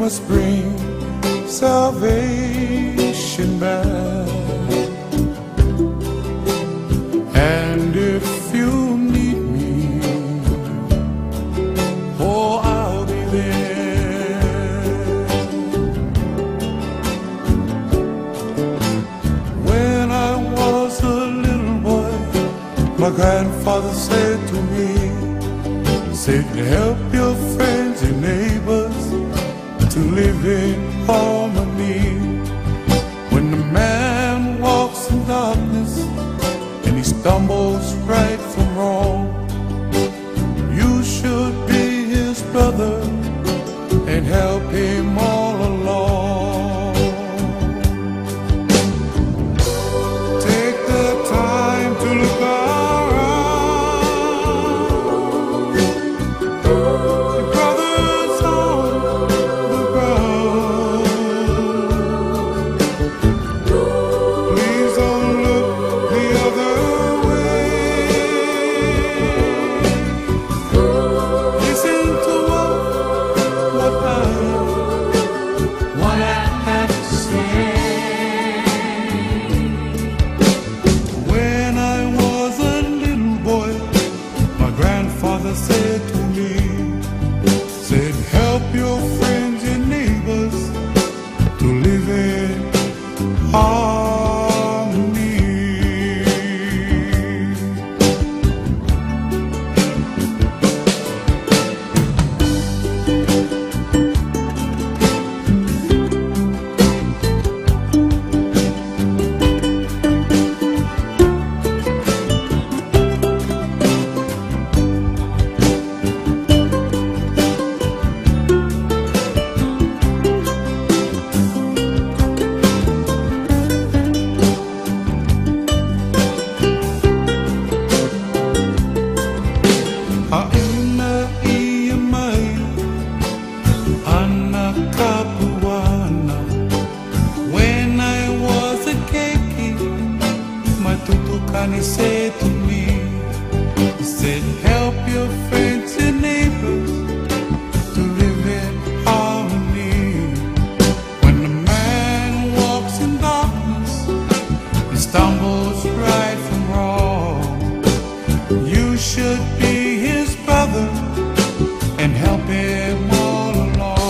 must bring salvation back. And if you need me, oh, I'll be there. When I was a little boy, my grandfather said to me, said, help your friends and neighbors to live in harmony. When the man walks in darkness and he stumbles right from wrong, you should be his brother and help him all along. Take the time to look around. Your brother's on the ground. Please don't look the other way. Listen to what I have to say. When I was a little boy, my grandfather said to me, said, help your friends and neighbors to live in harmony. When I was a keki, my tutukani said to me, he said, help your friends and neighbors to live in harmony. When a man walks in darkness and stumbles right from wrong, you should be his brother and help him all along.